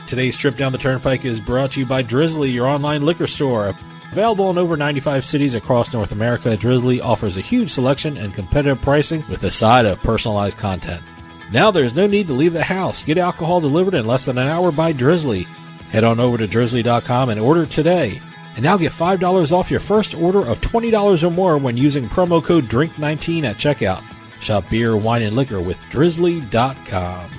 Today's trip down the Turnpike is brought to you by Drizzly, your online liquor store. Available in over 95 cities across North America, Drizzly offers a huge selection and competitive pricing with a side of personalized content. Now there's no need to leave the house. Get alcohol delivered in less than an hour by Drizzly. Head on over to drizzly.com and order today. And now get $5 off your first order of $20 or more when using promo code DRINK19 at checkout. Shop beer, wine, and liquor with drizzly.com.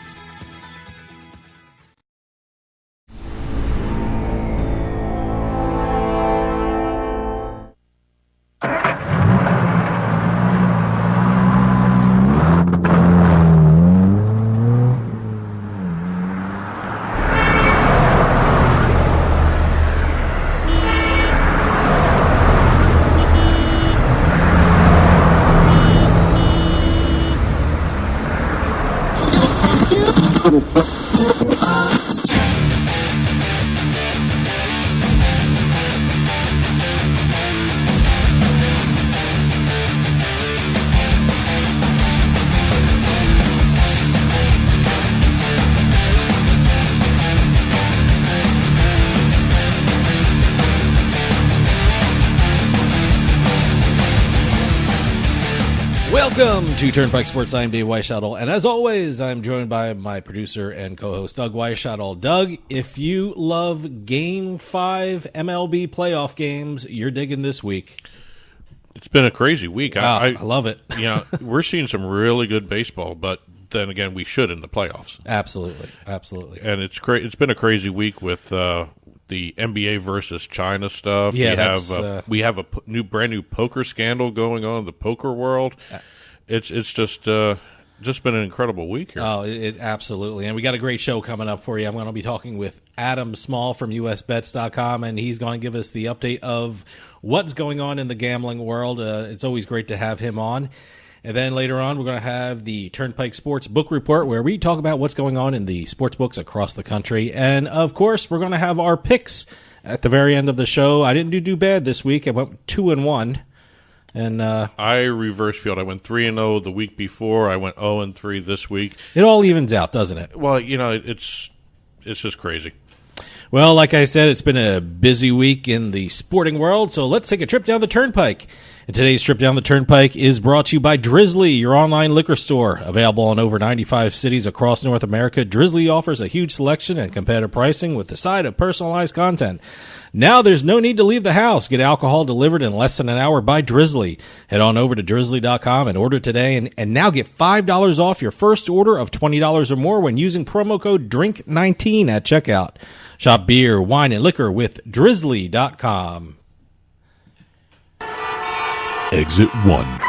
Welcome to Turnpike Sports. I'm Dave Weishottle, and as always, I'm joined by my producer and co-host, Doug Weishottle. Doug, if you love Game 5 MLB playoff games, you're digging this week. It's been a crazy week. I love it. We're seeing some really good baseball, but then again, we should in the playoffs. Absolutely. And it's been a crazy week with the NBA versus China stuff. Yeah, we have a brand new poker scandal going on in the poker world. It's just been an incredible week here. Oh, it absolutely. And we got a great show coming up for you. I'm going to be talking with Adam Small from USBets.com, and he's going to give us the update of what's going on in the gambling world. It's always great to have him on. And then later on, we're going to have the Turnpike Sports Book Report, where we talk about what's going on in the sports books across the country. And, of course, we're going to have our picks at the very end of the show. I didn't do bad this week. I went 2-1. And I reverse field. I went 3-0 the week before. I went 0-3 this week. It all evens out, doesn't it? Well, it's just crazy. Well, like I said, it's been a busy week in the sporting world, so let's take a trip down the Turnpike. And today's trip down the Turnpike is brought to you by Drizzly, your online liquor store. Available in over 95 cities across North America, Drizzly offers a huge selection and competitive pricing with the side of personalized content. Now there's no need to leave the house. Get alcohol delivered in less than an hour by Drizzly. Head on over to drizzly.com and order today, and now get $5 off your first order of $20 or more when using promo code DRINK19 at checkout. Shop beer, wine, and liquor with drizzly.com. Exit 1.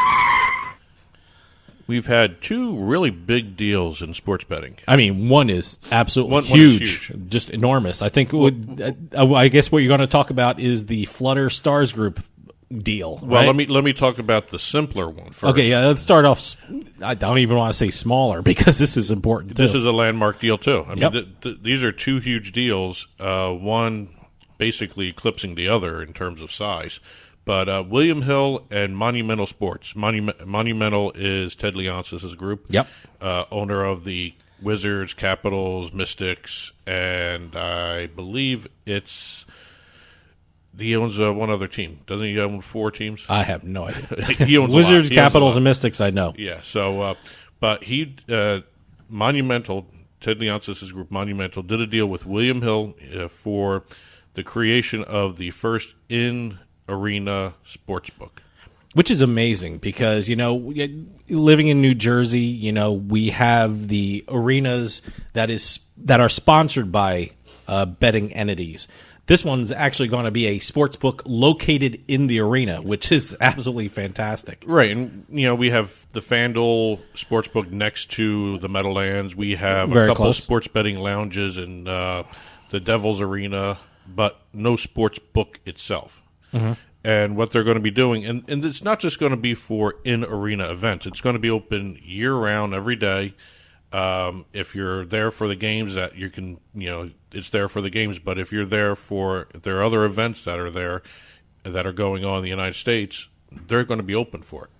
We've had two really big deals in sports betting. I mean, one is absolutely One is huge, just enormous. I think I guess what you're going to talk about is the Flutter Stars Group deal. Well, right? let me talk about the simpler one first. Okay, yeah, let's start off. I don't even want to say smaller because this is important. This is a landmark deal too. I mean, Yep. These are two huge deals. One basically eclipsing the other in terms of size. But William Hill and Monumental Sports. Monumental is Ted Leonsis' group. Yep. Owner of the Wizards, Capitals, Mystics, and I believe he owns one other team. Doesn't he own 4 teams? I have no idea. He owns Wizards, Capitals, and and Mystics. I know. Yeah. So, but Monumental, Ted Leonsis' group, Monumental, did a deal with William Hill for the creation of the first in-arena sports book. Which is amazing because, living in New Jersey, we have the arenas that are sponsored by betting entities. This one's actually going to be a sports book located in the arena, which is absolutely fantastic. Right, and we have the FanDuel Sportsbook next to the Meadowlands. We have Very a couple close. of sports betting lounges in the Devils Arena, but no sports book itself. Mm-hmm. And what they're going to be doing, and it's not just going to be for in-arena events. It's going to be open year-round, every day. If you're there for the games, that you can, it's there for the games. But if you're there if there are other events that are there that are going on in the United States, they're going to be open for it.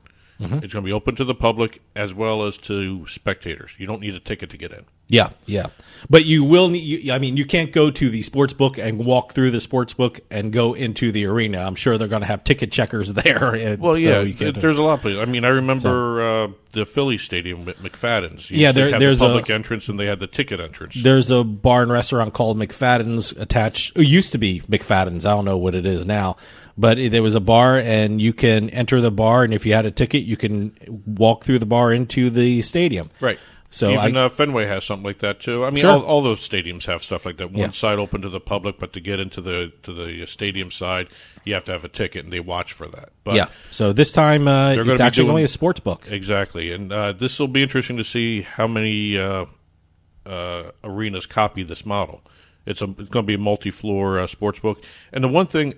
Mm-hmm. It's going to be open to the public as well as to spectators. You don't need a ticket to get in. Yeah, yeah. But you will need, I mean, you can't go to the sports book and walk through the sports book and go into the arena. I'm sure they're going to have ticket checkers there. Well, yeah, there's a lot of places. I mean, I remember the Philly Stadium at McFadden's. There's the public entrance and they had the ticket entrance. There's a bar and restaurant called McFadden's attached. It used to be McFadden's. I don't know what it is now. But there was a bar, and you can enter the bar, and if you had a ticket, you can walk through the bar into the stadium. Right. So even Fenway has something like that too. I mean, sure. all those stadiums have stuff like that. One side open to the public, but to get into the stadium side, you have to have a ticket, and they watch for that. But yeah. So this time, it's actually only a sports book. Exactly, and this will be interesting to see how many arenas copy this model. It's going to be a multi-floor sports book. And the one thing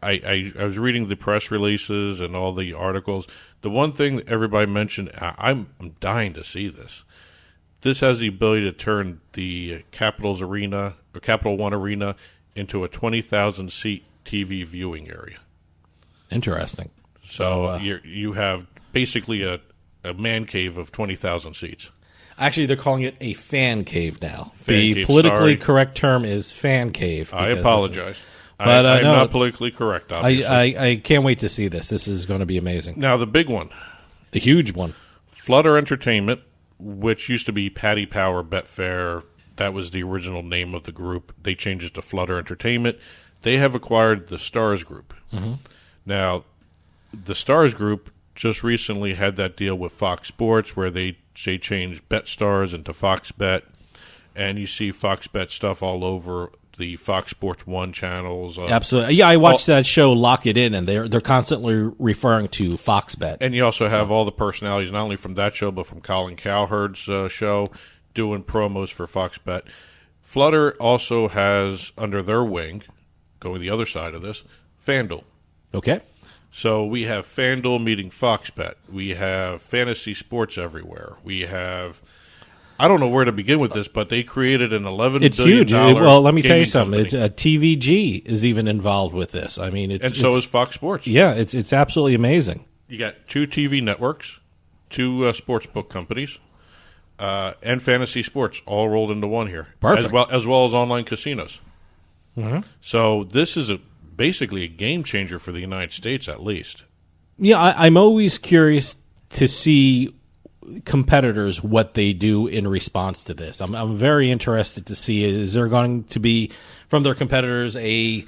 I was reading the press releases and all the articles. The one thing that everybody mentioned, I'm dying to see this. This has the ability to turn the Capitals Arena or Capital One Arena into a 20,000 seat TV viewing area. Interesting. So you have basically a man cave of 20,000 seats. Actually, they're calling it a fan cave now. Cave, politically correct term is fan cave. I apologize. But I'm not politically correct, obviously. I can't wait to see this. This is going to be amazing. Now, the big one. The huge one. Flutter Entertainment, which used to be Paddy Power Betfair. That was the original name of the group. They changed it to Flutter Entertainment. They have acquired the Stars Group. Mm-hmm. Now, the Stars Group just recently had that deal with Fox Sports where they changed BetStars into Fox Bet, and you see Fox Bet stuff all over the Fox Sports 1 channels. Absolutely. Yeah, I watched that show, Lock It In, and they're constantly referring to Fox Bet. And you also have all the personalities, not only from that show, but from Colin Cowherd's show, doing promos for Fox Bet. Flutter also has, under their wing, going the other side of this, FanDuel. Okay. So we have FanDuel meeting Fox Bet. We have fantasy sports everywhere. We have... I don't know where to begin with this, but they created an $11 it's billion huge. Well, let me tell you something. Company. It's TVG is even involved with this. I mean, so is Fox Sports. Yeah, it's absolutely amazing. You got 2 TV networks, 2 sports book companies, and fantasy sports all rolled into one here. Perfect. As well as online casinos. Mm-hmm. So this is basically a game changer for the United States, at least. Yeah, I'm always curious to see competitors what they do in response to this. I'm very interested to see, is there going to be from their competitors a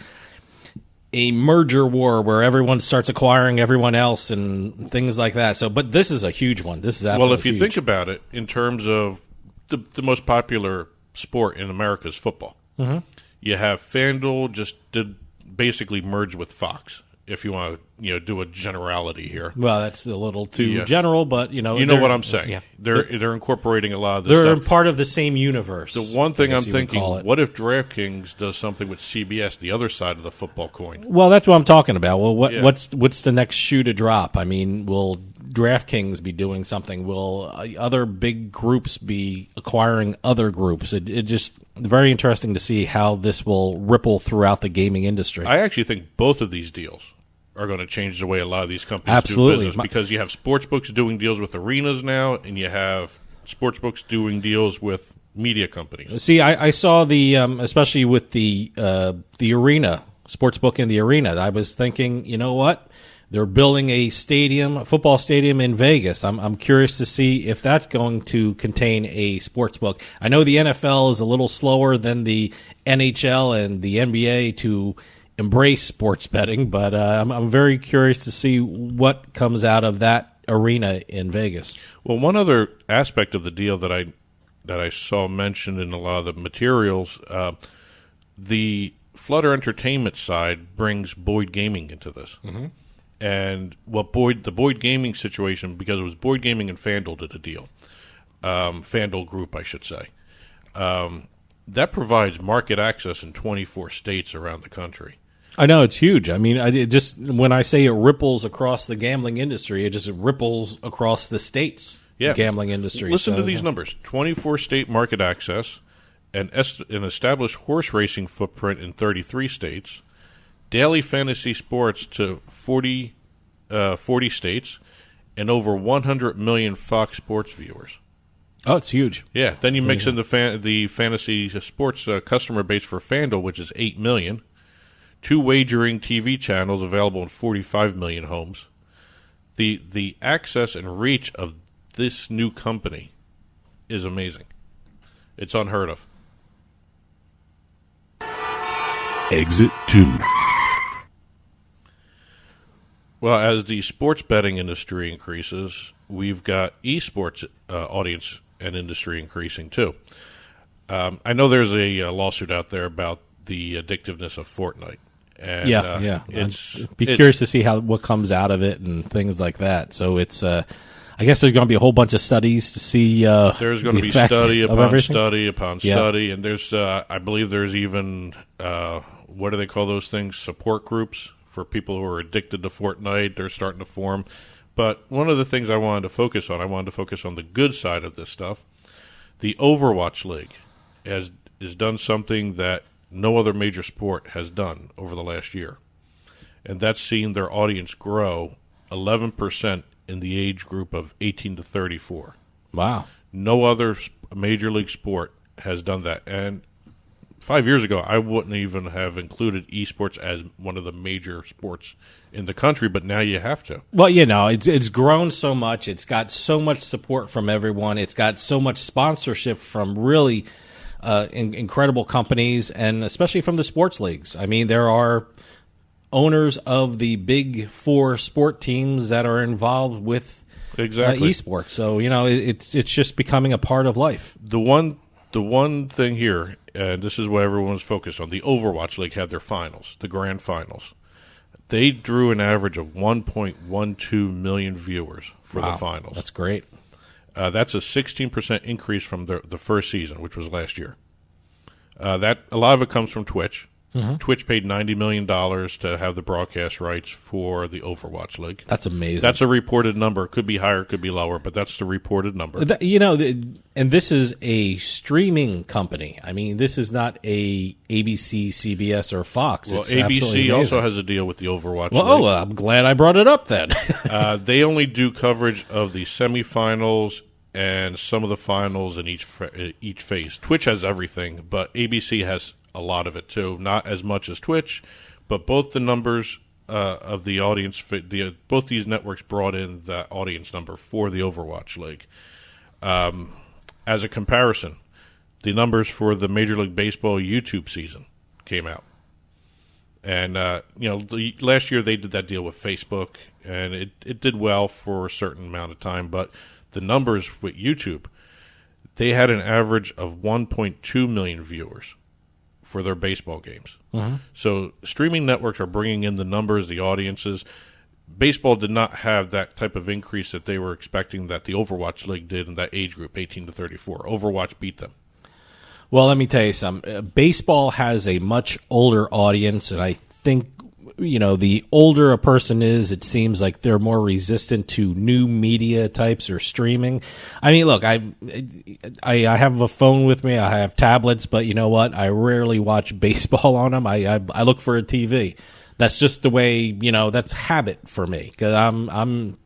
merger war where everyone starts acquiring everyone else and things like that. So, but this is a huge one. This is absolutely well. If you huge. think about it, in terms of the most popular sport in America is football. Mm-hmm. You have FanDuel just did basically merge with Fox. If you want to, do a generality here. Well, that's a little too general, but you know what I'm saying. Yeah. They're incorporating a lot of this they're stuff. Part of the same universe. The one thing I'm thinking, what if DraftKings does something with CBS, the other side of the football coin? Well, that's what I'm talking about. Well, what's the next shoe to drop? I mean, will DraftKings be doing something? Will other big groups be acquiring other groups? It just very interesting to see how this will ripple throughout the gaming industry. I actually think both of these deals are going to change the way a lot of these companies Absolutely. do business because you have sportsbooks doing deals with arenas now, and you have sportsbooks doing deals with media companies. See, I saw the especially with the arena sportsbook in the arena. I was thinking, you know what? They're building a football stadium in Vegas. I'm curious to see if that's going to contain a sportsbook. I know the NFL is a little slower than the NHL and the NBA to embrace sports betting, but I'm very curious to see what comes out of that arena in Vegas. Well, one other aspect of the deal that I saw mentioned in a lot of the materials, the Flutter Entertainment side brings Boyd Gaming into this. Mm-hmm. And the Boyd Gaming situation, because it was Boyd Gaming and FanDuel did a deal, FanDuel Group, I should say, that provides market access in 24 states around the country. I know, it's huge. I mean, when I say it ripples across the gambling industry, it just ripples across the states. Yeah. Gambling industry. Listen to these numbers: 24 state market access, an established horse racing footprint in 33 states, daily fantasy sports to 40 states, and over 100 million Fox Sports viewers. Oh, it's huge. Yeah. Then you mix in the fantasy sports customer base for FanDuel, which is 8 million. 2 wagering TV channels available in 45 million homes. The access and reach of this new company is amazing. It's unheard of. Exit 2. Well, as the sports betting industry increases, we've got esports audience and industry increasing too. I know there's a lawsuit out there about the addictiveness of Fortnite. And, I'd be curious to see what comes out of it and things like that. So it's, I guess there's going to be a whole bunch of studies to see. There's going to be study upon study upon Yeah. study, and there's, I believe, there's even what do they call those things? Support groups for people who are addicted to Fortnite. They're starting to form. But one of the things I wanted to focus on the good side of this stuff. The Overwatch League has done something that no other major sport has done over the last year. And that's seen their audience grow 11% in the age group of 18 to 34. Wow. No other major league sport has done that. And 5 years ago, I wouldn't even have included esports as one of the major sports in the country, but now you have to. Well, it's grown so much. It's got so much support from everyone. It's got so much sponsorship from really incredible companies, and especially from the sports leagues. I mean, there are owners of the big 4 sport teams that are involved with esports. So, it's just becoming a part of life. The one thing here, and this is what everyone's focused on, the Overwatch League had their finals, the grand finals. They drew an average of 1.12 million viewers for the finals. That's great. That's a 16% increase from the first season, which was last year. That a lot of it comes from Twitch. Mm-hmm. Twitch paid $90 million to have the broadcast rights for the Overwatch League. That's amazing. That's a reported number. It could be higher, it could be lower, but that's the reported number. And this is a streaming company. I mean, this is not a ABC, CBS, or Fox. Well, it's ABC also has a deal with the Overwatch League. Oh, I'm glad I brought it up then. They only do coverage of the semifinals and some of the finals in each phase. Twitch has everything, but ABC has a lot of it too. Not as much as Twitch, but both the numbers of the audience, both these networks brought in the audience number for the Overwatch League. As a comparison, the numbers for the Major League Baseball YouTube season came out. And, last year they did that deal with Facebook, and it did well for a certain amount of time, but the numbers with YouTube, they had an average of 1.2 million viewers for their baseball games. Mm-hmm. So streaming networks are bringing in the numbers, the audiences. Baseball did not have that type of increase that they were expecting that the Overwatch League did in that age group, 18 to 34. Overwatch beat them. Well, let me tell you something. Baseball has a much older audience, and I think, the older a person is, it seems like they're more resistant to new media types or streaming. I mean, look, I have a phone with me. I have tablets, but you know what? I rarely watch baseball on them. I look for a TV. That's just the way, that's habit for me, because I'm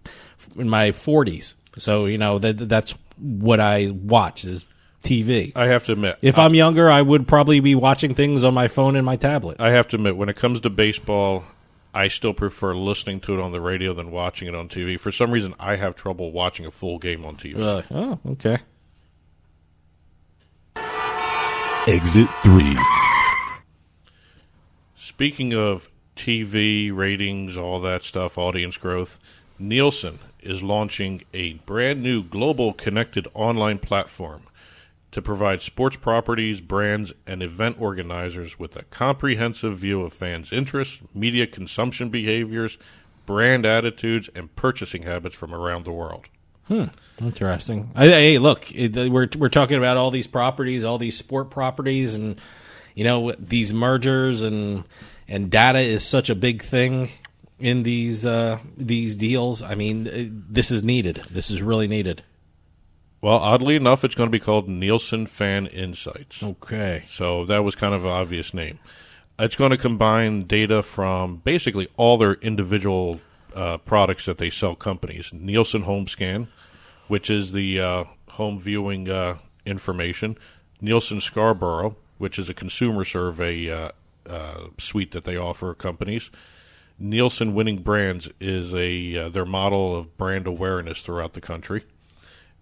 in my 40s. So, that's what I watch is TV. I have to admit, if I'm younger, I would probably be watching things on my phone and my tablet. I have to admit, when it comes to baseball, I still prefer listening to it on the radio than watching it on TV. For some reason, I have trouble watching a full game on TV. Really? Oh, okay. Exit 3. Speaking of TV, ratings, all that stuff, audience growth, Nielsen is launching a brand new global connected online platform to provide sports properties, brands, and event organizers with a comprehensive view of fans' interests, media consumption behaviors, brand attitudes, and purchasing habits from around the world. Interesting. Hey, look, we're talking about all these properties, all these sport properties, and these mergers and data is such a big thing in these deals. I mean, this is needed. This is really needed. Well, oddly enough, it's going to be called Nielsen Fan Insights. Okay. So that was kind of an obvious name. It's going to combine data from basically all their individual products that they sell companies. Nielsen Home Scan, which is the home viewing information. Nielsen Scarborough, which is a consumer survey suite that they offer companies. Nielsen Winning Brands is their model of brand awareness throughout the country.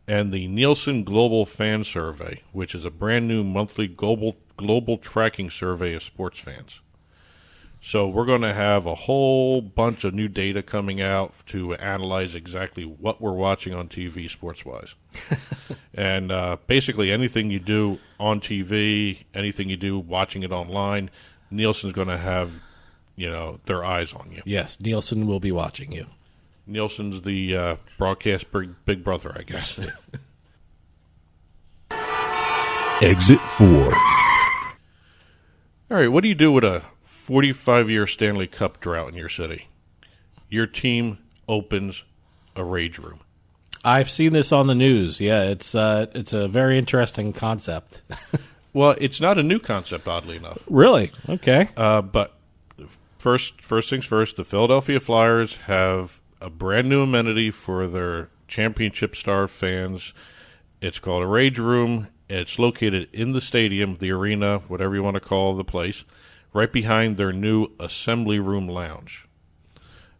And the Nielsen Global Fan Survey, which is a brand new monthly global tracking survey of sports fans. So we're going to have a whole bunch of new data coming out to analyze exactly what we're watching on TV sports-wise. And basically anything you do on TV, anything you do watching it online, Nielsen's going to have, their eyes on you. Yes, Nielsen will be watching you. Nielsen's the broadcast big brother, I guess. Exit 4. All right, what do you do with a 45-year Stanley Cup drought in your city? Your team opens a rage room. I've seen this on the news. Yeah, it's a very interesting concept. Well, it's not a new concept, oddly enough. Really? Okay. But first things first, the Philadelphia Flyers have a brand new amenity for their championship star fans. It's called a Rage Room. It's located in the stadium, the arena, whatever you want to call the place, right behind their new Assembly Room Lounge.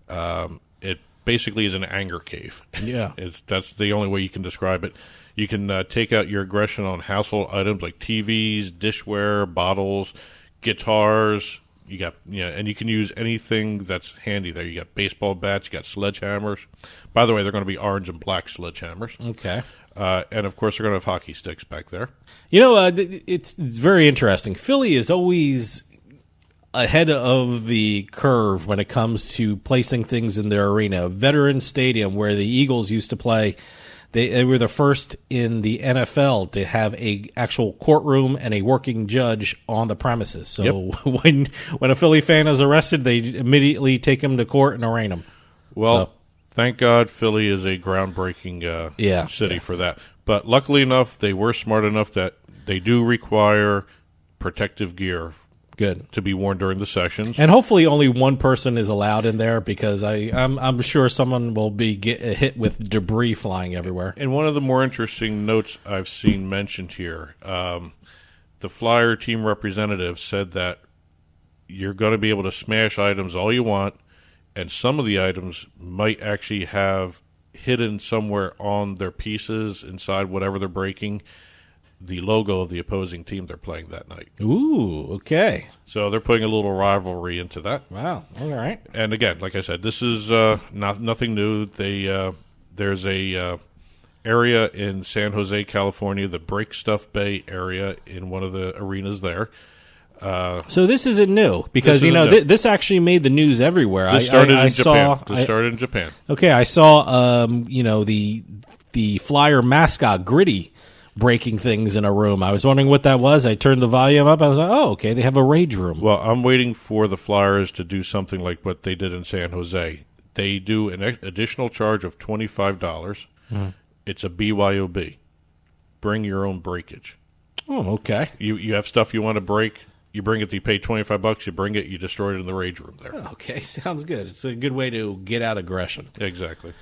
It basically is an anger cave. Yeah. That's the only way you can describe it. You can take out your aggression on household items like TVs, dishware, bottles, guitars. And you can use anything that's handy there. You got baseball bats, you got sledgehammers. By the way, they're going to be orange and black sledgehammers. Okay. And of course, they're going to have hockey sticks back there. It's very interesting. Philly is always ahead of the curve when it comes to placing things in their arena. Veterans Stadium, where the Eagles used to play, they were the first in the NFL to have a actual courtroom and a working judge on the premises. So when a Philly fan is arrested, they immediately take him to court and arraign him. Well, thank God Philly is a groundbreaking city for that. But luckily enough, they were smart enough that they do require protective gear. Good. To be worn during the sessions. And hopefully only one person is allowed in there, because I'm sure someone will be hit with debris flying everywhere. And one of the more interesting notes I've seen mentioned here, the Flyer team representative said that you're going to be able to smash items all you want, and some of the items might actually have hidden somewhere on their pieces inside whatever they're breaking the logo of the opposing team they're playing that night. Ooh, okay. So they're putting a little rivalry into that. Wow, all right. And again, like I said, this is nothing new. There's a area in San Jose, California, the Break Stuff Bay area, in one of the arenas there. So this isn't new, because this actually made the news everywhere. This started in Japan. This started in Japan. Okay, I saw the Flyer mascot Gritty breaking things in a room. I was wondering what that was. I turned the volume up. I was like, oh, okay, they have a rage room. Well, I'm waiting for the Flyers to do something like what they did in San Jose. They do an additional charge of $25. Mm-hmm. It's a BYOB. Bring your own breakage. Oh, okay. You have stuff you want to break. You bring it, you pay $25, you bring it, you destroy it in the rage room there. Okay, sounds good. It's a good way to get out aggression. Exactly.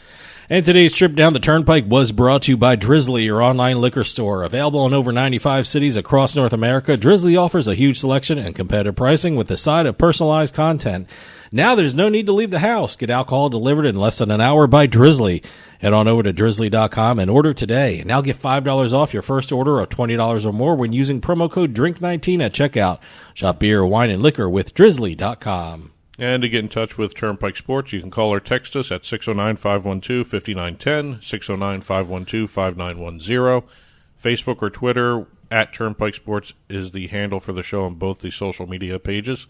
And today's trip down the Turnpike was brought to you by Drizzly, your online liquor store. Available in over 95 cities across North America, Drizzly offers a huge selection and competitive pricing with the side of personalized content. Now there's no need to leave the house. Get alcohol delivered in less than an hour by Drizzly. Head on over to drizzly.com and order today. Now get $5 off your first order of $20 or more when using promo code DRINK19 at checkout. Shop beer, wine, and liquor with drizzly.com. And to get in touch with Turnpike Sports, you can call or text us at 609-512-5910, 609-512-5910. Facebook or Twitter at Turnpike Sports is the handle for the show on both the social media pages.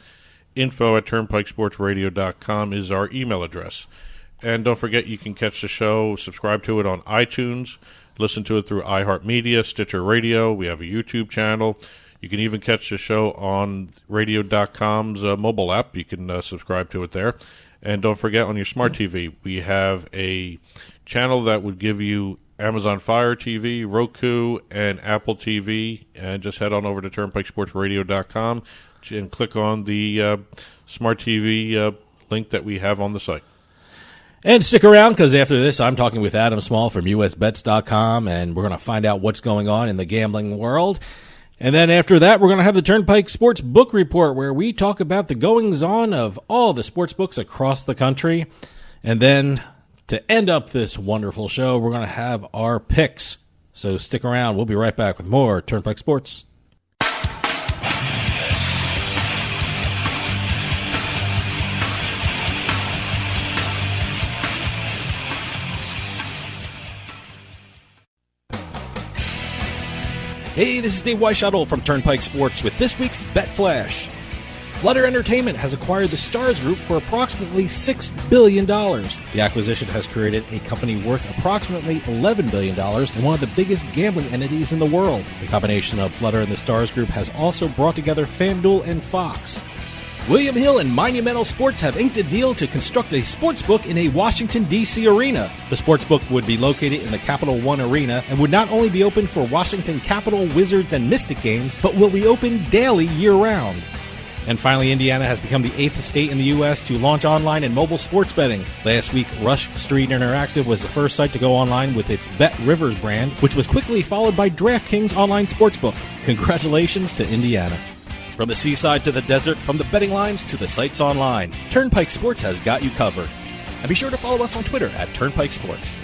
Info at turnpikesportsradio.com is our email address. And don't forget, you can catch the show, subscribe to it on iTunes, listen to it through iHeartMedia, Stitcher Radio. We have a YouTube channel. You can even catch the show on radio.com's mobile app. You can subscribe to it there. And don't forget, on your smart TV, we have a channel that would give you Amazon Fire TV, Roku, and Apple TV. And just head on over to turnpikesportsradio.com and click on the smart TV link that we have on the site. And stick around, because after this, I'm talking with Adam Small from USBets.com, and we're going to find out what's going on in the gambling world. And then after that, we're going to have the Turnpike Sports Book Report, where we talk about the goings-on of all the sports books across the country. And then, to end up this wonderful show, we're going to have our picks. So stick around. We'll be right back with more Turnpike Sports. Hey, this is Dave Weishuttle from Turnpike Sports with this week's Bet Flash. Flutter Entertainment has acquired the Stars Group for approximately $6 billion. The acquisition has created a company worth approximately $11 billion and one of the biggest gambling entities in the world. The combination of Flutter and the Stars Group has also brought together FanDuel and Fox. William Hill and Monumental Sports have inked a deal to construct a sportsbook in a Washington, D.C. arena. The sportsbook would be located in the Capital One Arena and would not only be open for Washington Capitol, Wizards, and Mystic games, but will be open daily year-round. And finally, Indiana has become the 8th state in the U.S. to launch online and mobile sports betting. Last week, Rush Street Interactive was the first site to go online with its Bet Rivers brand, which was quickly followed by DraftKings Online Sportsbook. Congratulations to Indiana. From the seaside to the desert, from the betting lines to the sites online, Turnpike Sports has got you covered. And be sure to follow us on Twitter at Turnpike Sports.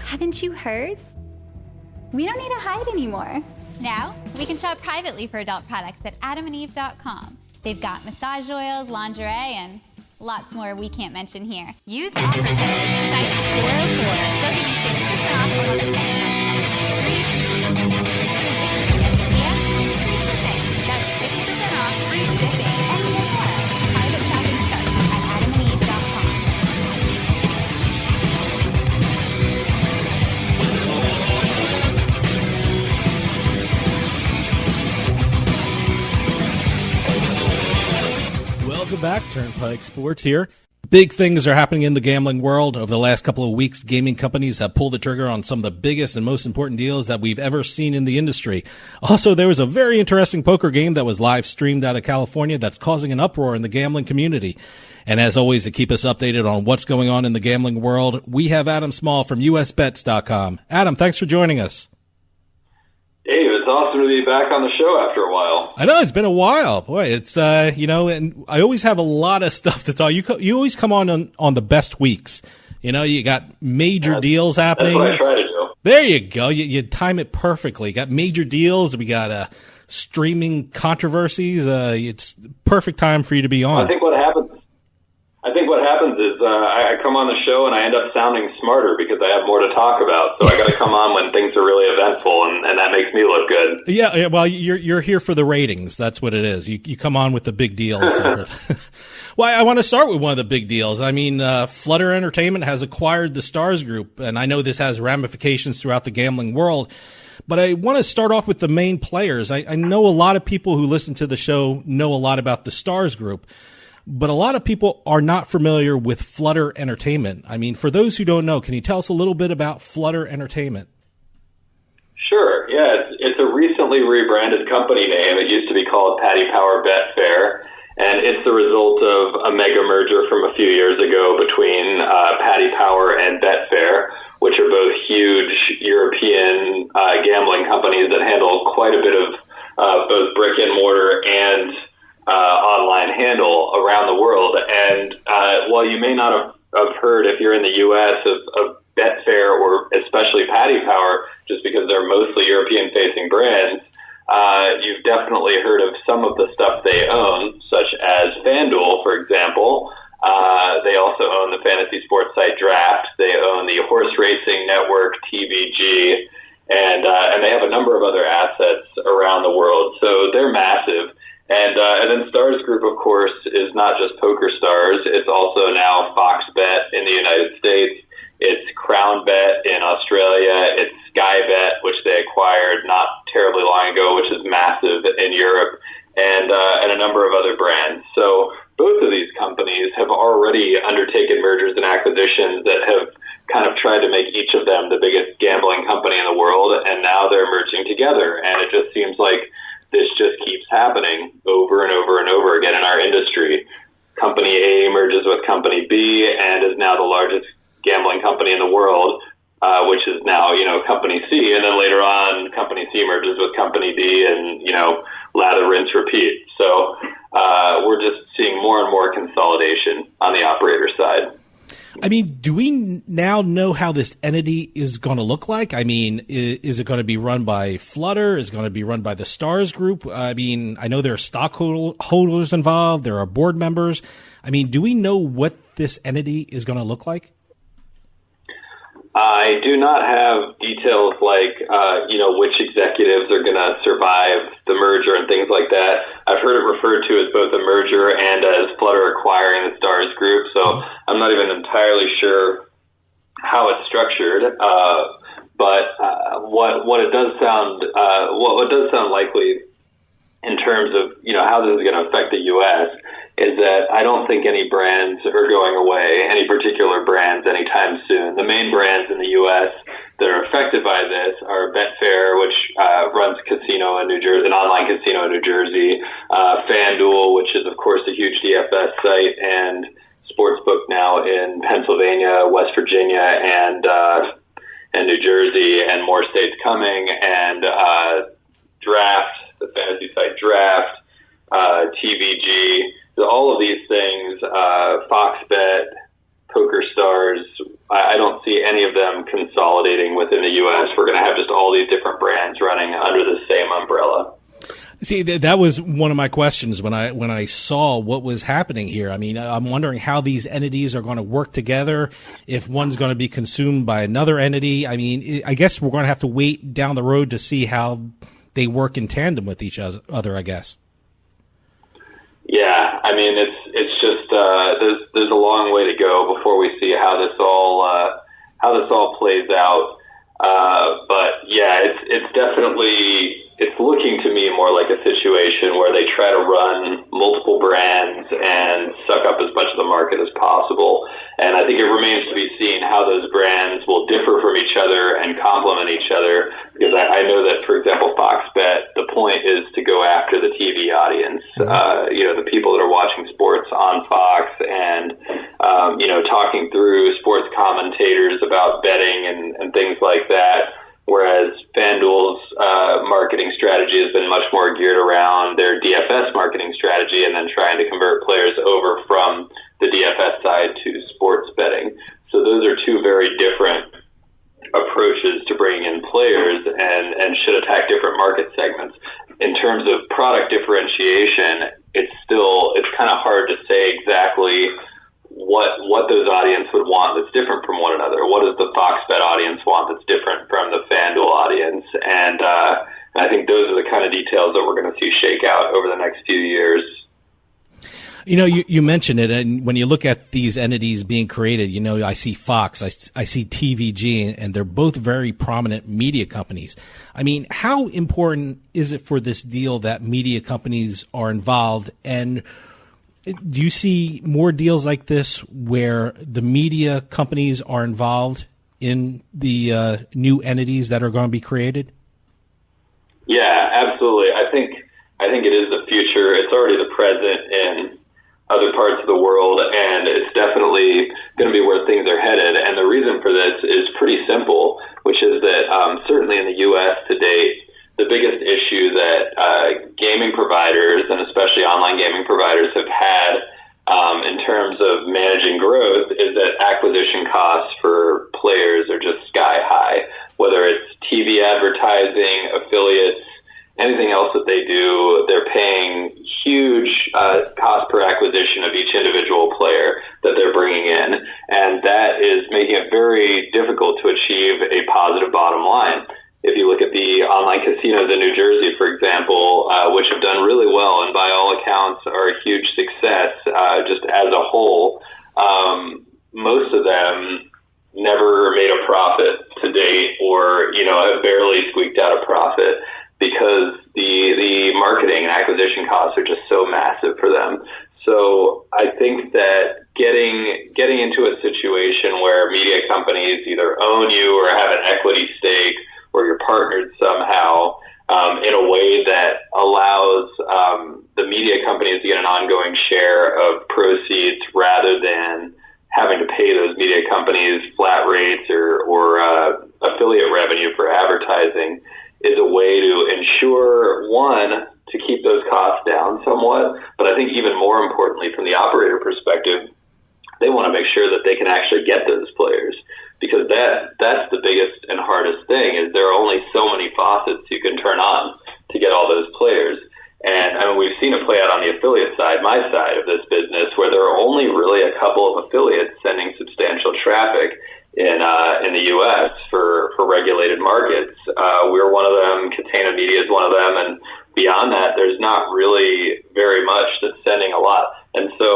Haven't you heard? We don't need to hide anymore. Now, we can shop privately for adult products at adamandeve.com. They've got massage oils, lingerie, and lots more we can't mention here. Use offer code SPIKE404. They'll give you 50% off almost anything. And free shipping. That's 50% off, free shipping, and more. Private shopping starts at adamandeve.com. Welcome back, Turnpike Sports here. Big things are happening in the gambling world. Over the last couple of weeks, gaming companies have pulled the trigger on some of the biggest and most important deals that we've ever seen in the industry. Also, there was a very interesting poker game that was live streamed out of California that's causing an uproar in the gambling community. And as always, to keep us updated on what's going on in the gambling world, we have Adam Small from USBets.com. Adam, thanks for joining us. Dave, it's awesome to be back on the show after a while. I know, it's been a while. Boy, it's, and I always have a lot of stuff to tell you. You always come on the best weeks. You know, you got major deals happening. That's what I try to do. There you go. You time it perfectly. You got major deals. We got streaming controversies. It's perfect time for you to be on. I think what happens is I come on the show and I end up sounding smarter because I have more to talk about. So I got to come on when things are really eventful, and that makes me look good. Yeah. Well, you're here for the ratings. That's what it is. You come on with the big deals. Well, I want to start with one of the big deals. I mean, Flutter Entertainment has acquired the Stars Group, and I know this has ramifications throughout the gambling world. But I want to start off with the main players. I know a lot of people who listen to the show know a lot about the Stars Group, but a lot of people are not familiar with Flutter Entertainment. I mean, for those who don't know, can you tell us a little bit about Flutter Entertainment? Sure. Yeah, it's a recently rebranded company name. It used to be called Paddy Power Betfair, and it's the result of a mega merger from a few years ago between Paddy Power and Betfair, which are both huge European gambling companies that handle quite a bit of both brick and mortar and online handle around the world. And while you may not have heard, if you're in the U.S., of Betfair or especially Paddy Power, just because they're mostly European-facing brands, you've definitely heard of some of the stuff they own, such as FanDuel, for example. They also own the fantasy sports site Draft. They own the horse racing network TVG, and they have a number of other assets around the world. So they're massive. And not just PokerStars. It's also now Fox Bet in the United States. It's CrownBet in Australia. It's Sky Bet, which they acquired not terribly long ago, which is massive in Europe, and a number of other brands. So both of these companies have already undertaken mergers and acquisitions that have kind of tried to make each of them the biggest gambling company in the world, and now they're merging together. And it just seems like this just keeps happening over and over and over again in our industry. Company A merges with Company B and is now the largest gambling company in the world, which is now, Company C. And then later on, Company C merges with Company D and, lather, rinse, repeat. So we're just seeing more and more consolidation on the operator side. I mean, do we now know how this entity is going to look like? I mean, is it going to be run by Flutter? Is it going to be run by the Stars Group? I mean, I know there are stockholders involved. There are board members. I mean, do we know what this entity is going to look like? I do not have details like, which executives are going to survive the merger and things like that. I've heard it referred to as both a merger and as Flutter acquiring the Stars Group, so I'm not even entirely sure how it's structured. But what it does sound what does sound likely in terms of how this is going to affect the U.S. is that I don't think any brands are going away, any particular brands, anytime soon. The main brands in the U.S. that are affected by this are Betfair, which runs casino in New Jersey, an online casino in New Jersey, FanDuel, which is, of course, a huge DFS site, and Sportsbook now in Pennsylvania, West Virginia, and New Jersey, and more states coming, and Draft, the fantasy site Draft, TVG. All of these things, Fox Bet, PokerStars, I don't see any of them consolidating within the U.S. We're going to have just all these different brands running under the same umbrella. See, that was one of my questions when I saw what was happening here. I mean, I'm wondering how these entities are going to work together, if one's going to be consumed by another entity. I mean, I guess we're going to have to wait down the road to see how they work in tandem with each other, I guess. Yeah, I mean, it's just there's a long way to go before we see how this all plays out. But yeah, it's definitely looking to me more like a situation where they try to run multiple brands and suck up as much of the market as possible. And I think it remains to be seen how those brands will differ from each other and complement each other. Because I know that, for example, Fox Bet, the point is to go after the TV audience, the people that are watching sports on Fox and, talking through sports commentators about betting and things like that. Whereas FanDuel's marketing strategy has been much more geared around their DFS marketing strategy and then trying to convert players over from the DFS side to sports betting. So those are two very different approaches to bringing in players and should attack different market segments. In terms of product differentiation, it's kind of hard to say exactly what those audience would want that's different from one another. What does the Fox Bet audience want that's different from the FanDuel audience? And I think those are the kind of details that we're going to see shake out over the next few years. You mentioned it, and when you look at these entities being created, I see Fox, I see TVG, and they're both very prominent media companies. I mean, how important is it for this deal that media companies are involved? And do you see more deals like this where the media companies are involved in the new entities that are going to be created? Yeah, absolutely. I think it is the future. It's already the present in other parts of the world, and it's definitely going to be where things are headed. And the reason for this is pretty simple, which is that certainly in the U.S. to date, the biggest issue that gaming providers, and especially online gaming providers, have had in terms of managing growth is that acquisition costs for players are just sky high. Whether it's TV advertising, affiliates, anything else that they do, they're paying huge cost per acquisition of each individual player that they're bringing in. And that is making it very difficult to achieve a positive bottom line. If you look at the online casinos in New Jersey, for example, which have done really well and by all accounts are a huge success, barely squeaked out a profit because the marketing and acquisition costs are just so massive for them. So I think that getting into a situation where media companies either own you or have an equity stake or you're partnered somehow in a way that allows the media companies to get an ongoing share of proceeds rather than having to pay those media companies flat rates or affiliate revenue for advertising is a way to ensure, one, to keep those costs down somewhat, but I think even more importantly from the operator perspective, they want to make sure that they can actually get those players, because that's the biggest and hardest thing is there are only so many faucets you can turn on to get all those players. And I mean, we've seen it play out on the affiliate side, my side of this business, where there are only really a couple of affiliates sending substantial traffic in the U.S. for regulated markets. We're one of them. Catena Media is one of them, and beyond that, there's not really very much that's sending a lot. And so,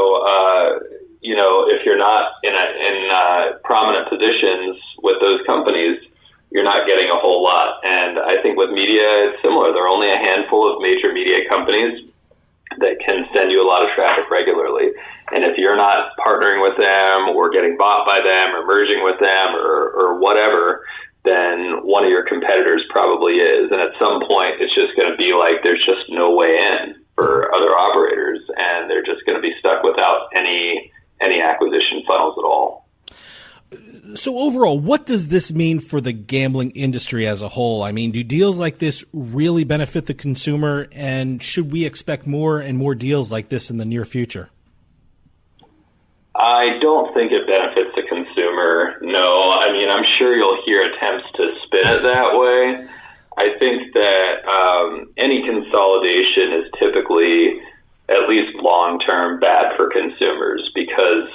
if you're not in prominent positions with those companies, you're not getting a whole lot. And I think with media, it's similar. There are only a handful of major media companies that can send you a lot of traffic regularly. And if you're not partnering with them or getting bought by them or merging with them or whatever, then one of your competitors probably is. And at some point, it's just going to be like there's just no way in for other operators, and they're just going to be stuck without any acquisition funnels at all. So overall, what does this mean for the gambling industry as a whole? I mean, do deals like this really benefit the consumer, and should we expect more and more deals like this in the near future? I don't think it benefits the consumer, no. I mean, I'm sure you'll hear attempts to spin it that way. I think that any consolidation is typically, at least long-term, bad for consumers because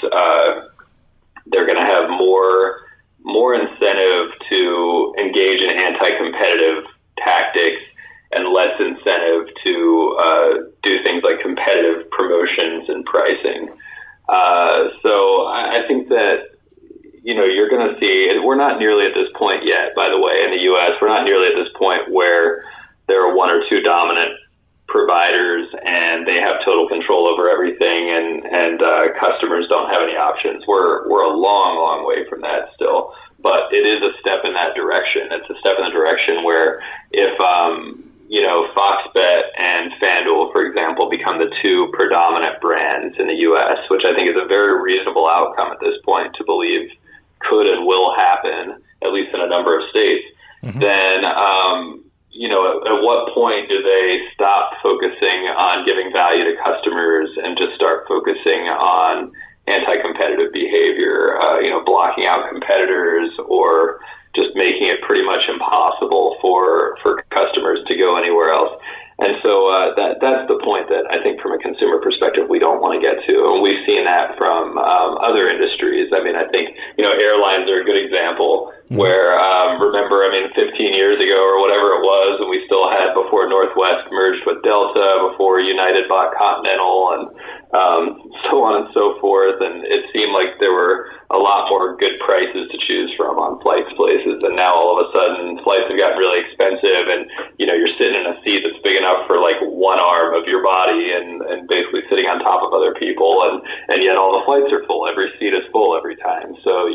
they're going to have more incentive to engage in anti-competitive tactics and less incentive to do things like competitive promotions and pricing. So I think that, you're going to see, we're not nearly at this point yet, by the way, in the U.S., we're not nearly at this point where there are one or two dominant providers and they have total control over everything and customers don't have any options. We're a long way from that still, but it is a step in that direction. It's a step in the direction where if Fox Bet and FanDuel, for example, become the two predominant brands in the U.S., which I think is a very reasonable outcome at this point to believe could and will happen, at least in a number of states, then at what point do they stop focusing on giving value to customers and just start focusing on anti-competitive behavior, blocking out competitors or just making it pretty much impossible for customers to go anywhere else? And so that's the point that I think from a consumer perspective we don't want to get to. And we've seen that from other industries. I mean, I think, airlines are a good example where, remember, 15 years ago or whatever it was, and we still had before Northwest merged with Delta, before United bought Continental, and so on and so forth. And it seemed like there were a lot more good prices to choose from on flights places. And now all of a sudden flights have gotten really expensive and, you're sitting in a seat that's big enough for like one arm of your body and basically sitting on top of other people. And yet all the flights are full. Every seat is full every time. So,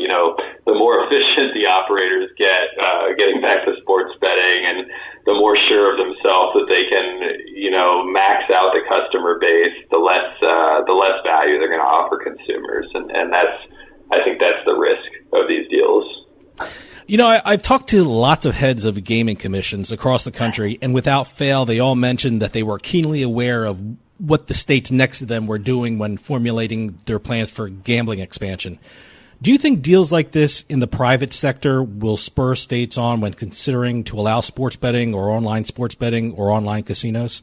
the more efficient the operators get, getting back to sports betting, and the more sure of themselves that they can, max out the customer base, the less value they're going to offer consumers. And I think that's the risk of these deals. I've talked to lots of heads of gaming commissions across the country, and without fail, they all mentioned that they were keenly aware of what the states next to them were doing when formulating their plans for gambling expansion. Do you think deals like this in the private sector will spur states on when considering to allow sports betting or online sports betting or online casinos?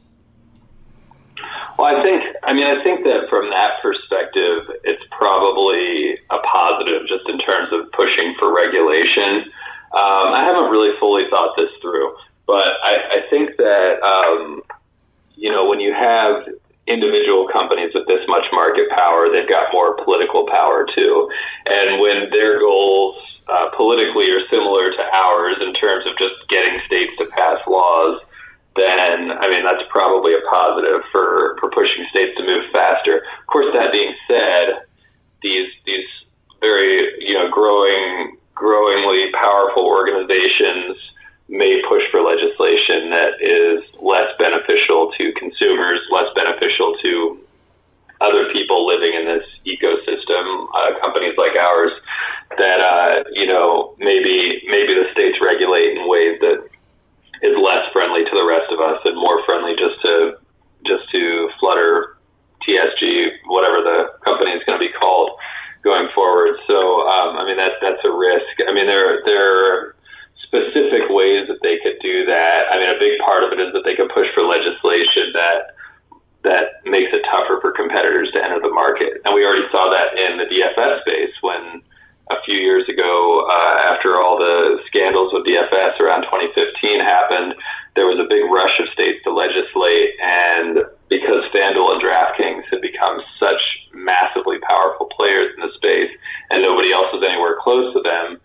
Well, I think that from that perspective, it's probably a positive just in terms of pushing for regulation. I haven't really fully thought this through, but I think that, when you have individual companies with this much market power, they've got more political power too. And when their goals politically are similar to ours in terms of just getting states to big part of it is that they could push for legislation that makes it tougher for competitors to enter the market. And we already saw that in the DFS space when a few years ago, after all the scandals with DFS around 2015 happened, there was a big rush of states to legislate. And because FanDuel and DraftKings had become such massively powerful players in the space and nobody else was anywhere close to them,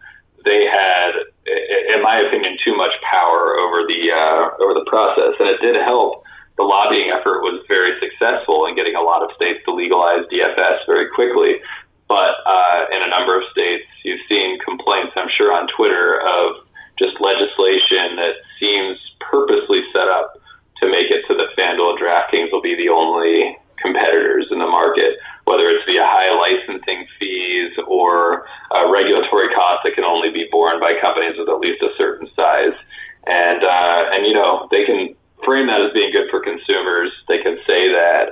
they had, in my opinion, too much power over the process. And it did help. The lobbying effort was very successful in getting a lot of states to legalize DFS very quickly. But in a number of states, you've seen complaints, I'm sure, on Twitter of just legislation that seems purposely set up to make it so that FanDuel and DraftKings will be the only competitors in the market, whether it's via high licensing fees or regulatory costs that can only be borne by companies with at least a certain size. And they can frame that as being good for consumers. They can say that,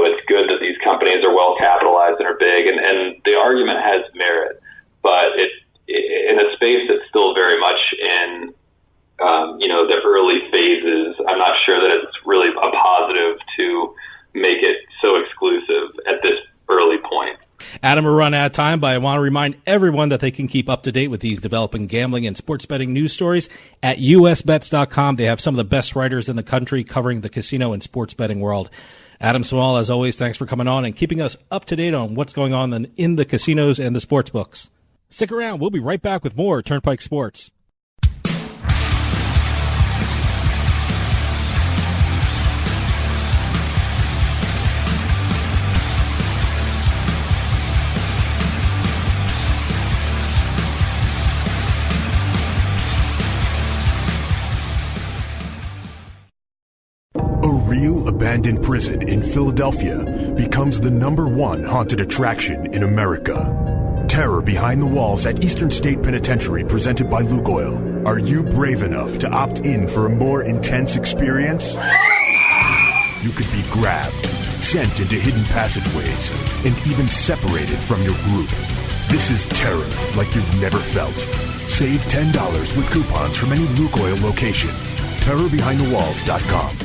it's good that these companies are well capitalized and are big, and the argument has merit, but in a space that's still very much in, the early phases, I'm not sure that it's really a positive to make it so exclusive at this early point. Adam, we're running out of time, but I want to remind everyone that they can keep up to date with these developing gambling and sports betting news stories at usbets.com. They have some of the best writers in the country covering the casino and sports betting world. Adam Small, as always, thanks for coming on and keeping us up to date on what's going on in the casinos and the sports books. Stick around. We'll be right back with more Turnpike Sports. A real abandoned prison in Philadelphia becomes the #1 haunted attraction in America. Terror Behind the Walls at Eastern State Penitentiary, presented by Lukoil. Are you brave enough to opt in for a more intense experience? You could be grabbed, sent into hidden passageways, and even separated from your group. This is terror like you've never felt. Save $10 with coupons from any Lukoil location. TerrorBehindTheWalls.com.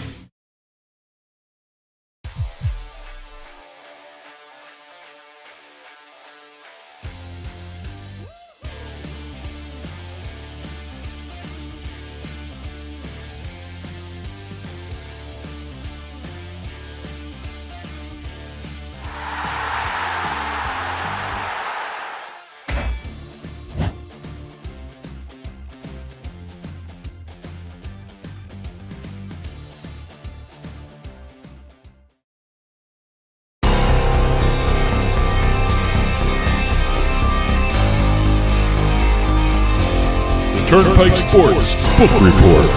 Turnpike Sports Book Report.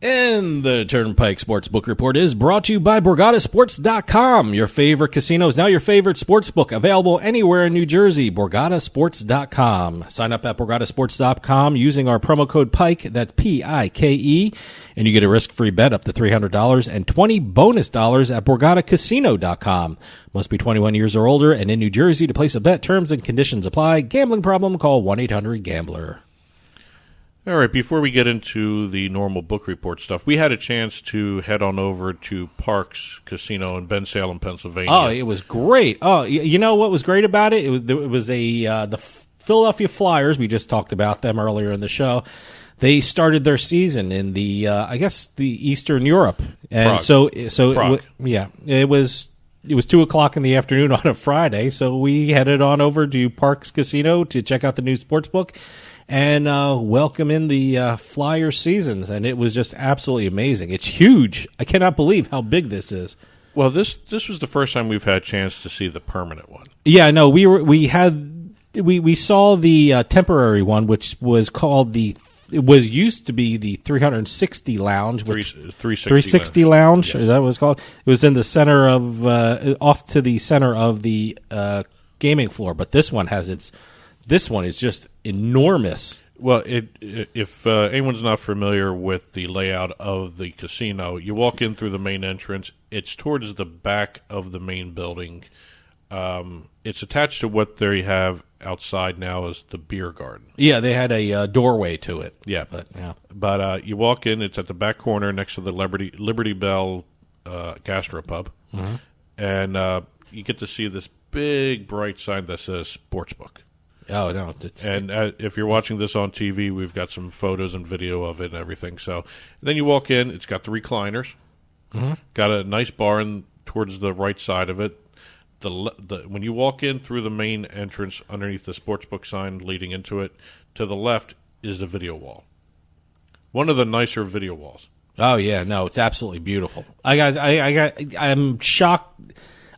And the Turnpike Sports Book Report is brought to you by BorgataSports.com. Your favorite casino is now your favorite sports book. Available anywhere in New Jersey. BorgataSports.com. Sign up at BorgataSports.com using our promo code PIKE, that's P-I-K-E, and you get a risk-free bet up to $300 and 20 bonus dollars at BorgataCasino.com. Must be 21 years or older and in New Jersey to place a bet. Terms and conditions apply. Gambling problem? Call 1-800-GAMBLER. All right, before we get into the normal book report stuff, we had a chance to head on over to Parks Casino in Bensalem, Pennsylvania. Oh, it was great. Oh, you know what was great about it? It was the Philadelphia Flyers. We just talked about them earlier in the show. They started their season in the Eastern Europe, and Prague. Prague. It was 2:00 in the afternoon on a Friday, so we headed on over to Parks Casino to check out the new sports book and welcome in the Flyers seasons, and it was just absolutely amazing. It's huge. I cannot believe how big this is. Well, this was the first time we've had a chance to see the permanent one. Yeah, no, we saw the temporary one, which was called used to be the 360 Lounge, 360 Lounge. Yes. Is that what it's called? It was in the center of off to the center of the gaming floor, but this one is just enormous. Well, if anyone's not familiar with the layout of the casino, you walk in through the main entrance. It's towards the back of the main building. It's attached to what they have outside now as the beer garden. Yeah, they had a doorway to it. Yeah, Yeah. but you walk in. It's at the back corner next to the Liberty Bell Gastropub, and you get to see this big bright sign that says Sportsbook. Oh, no. And if you're watching this on TV, we've got some photos and video of it and everything. So then you walk in. It's got the recliners. Got a nice bar towards the right side of it. When you walk in through the main entrance underneath the sportsbook sign leading into it, to the left is the video wall. One of the nicer video walls. Oh, yeah. No, it's absolutely beautiful. I'm shocked.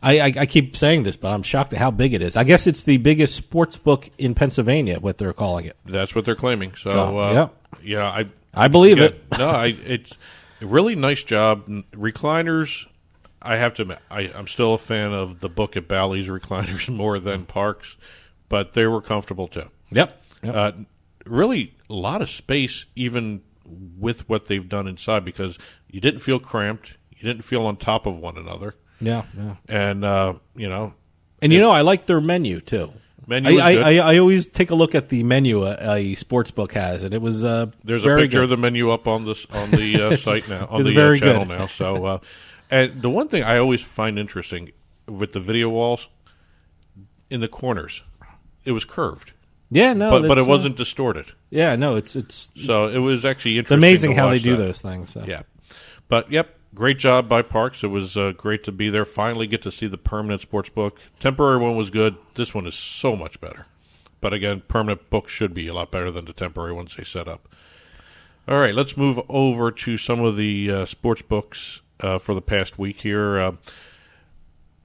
I keep saying this, but I'm shocked at how big it is. I guess it's the biggest sports book in Pennsylvania, what they're calling it. That's what they're claiming. So, yeah, I believe it. No, it's a really nice job. Recliners, I have to admit, I'm still a fan of the book at Bally's recliners more than Parks, but they were comfortable too. Yep. Really, a lot of space, even with what they've done inside, because you didn't feel cramped. You didn't feel on top of one another. Yeah. And, I like their menu, too. Menu is good. I always take a look at the menu a sports book has, and it was there's very a picture good. of the menu up on the site now, on the very channel good. now. So, and the one thing I always find interesting with the video walls, in the corners, it was curved. Yeah, no, but it wasn't distorted. Yeah, no, it's So it was actually it's interesting. amazing to how they watch do that. those things. So. Yeah, but yep. Great job by Parks. It was great to be there. Finally get to see the permanent sports book. Temporary one was good. This one is so much better. But again, permanent books should be a lot better than the temporary ones they set up. All right, let's move over to some of the sports books for the past week here.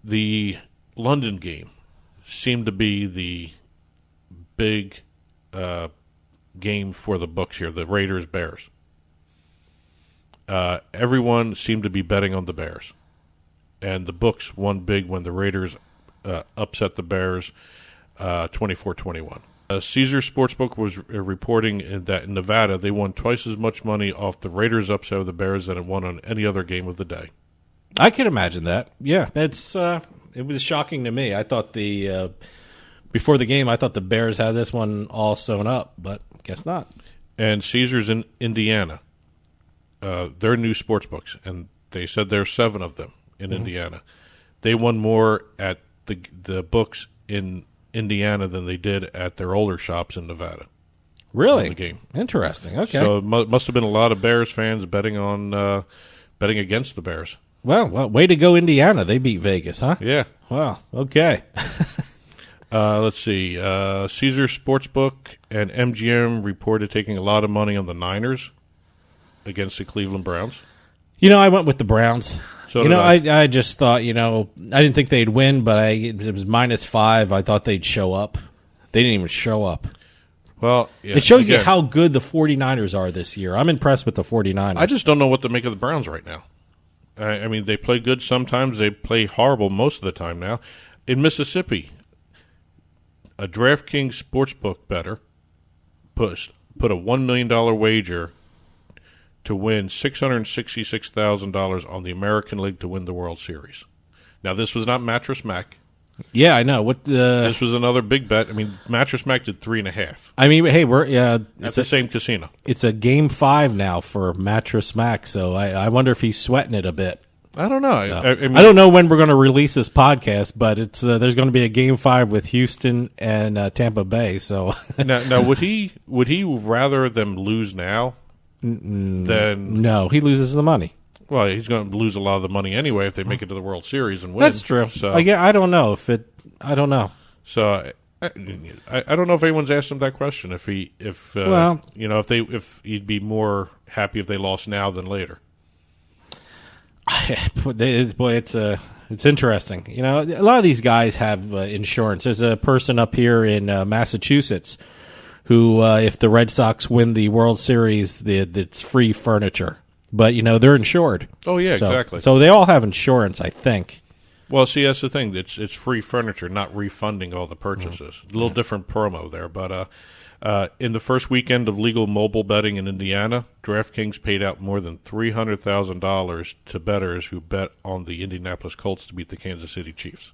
The London game seemed to be the big game for the books here, the Raiders-Bears. Everyone seemed to be betting on the Bears. And the books won big when the Raiders upset the Bears 24-21. Caesar Sportsbook was reporting that in Nevada they won twice as much money off the Raiders' upset of the Bears than it won on any other game of the day. I can imagine that. Yeah, it was shocking to me. I thought before the game, I thought the Bears had this one all sewn up, but guess not. And Caesar's in Indiana. Their new sports books, and they said there's 7 of them in Indiana. They won more at the books in Indiana than they did at their older shops in Nevada. Really? The game. Interesting. Okay. So it must have been a lot of Bears fans betting against the Bears. Well, way to go, Indiana. They beat Vegas, huh? Yeah. Wow. Okay. Let's see. Caesar Sportsbook and MGM reported taking a lot of money on the Niners against the Cleveland Browns. I went with the Browns. So did I just thought, I didn't think they'd win, but it was -5. I thought they'd show up. They didn't even show up. Well, yeah, it shows you again, how good the 49ers are this year. I'm impressed with the 49ers. I just don't know what to make of the Browns right now. I mean, they play good sometimes. They play horrible most of the time now. In Mississippi, a DraftKings sportsbook bettor put a $1 million wager to win $666,000 on the American League to win the World Series. Now, this was not Mattress Mac. Yeah, I know. This was another big bet. I mean, Mattress Mac did 3.5. I mean, hey, we're at the same casino. It's a game 5 now for Mattress Mac, so I wonder if he's sweating it a bit. I don't know. So, I mean, I don't know when we're going to release this podcast, but it's there's going to be a game 5 with Houston and Tampa Bay. So now would he rather them lose now than no? He loses the money. Well, he's going to lose a lot of the money anyway if they make it to the World Series and win. That's true. So I don't know if it. I don't know. So I don't know if anyone's asked him that question. If he'd be more happy if they lost now than later. Boy, it's interesting. A lot of these guys have insurance. There's a person up here in Massachusetts who, if the Red Sox win the World Series, it's free furniture. But they're insured. Oh yeah, exactly. So they all have insurance, I think. Well, see, that's the thing. It's free furniture, not refunding all the purchases. A little different promo there, but in the first weekend of legal mobile betting in Indiana, DraftKings paid out more than $300,000 to bettors who bet on the Indianapolis Colts to beat the Kansas City Chiefs.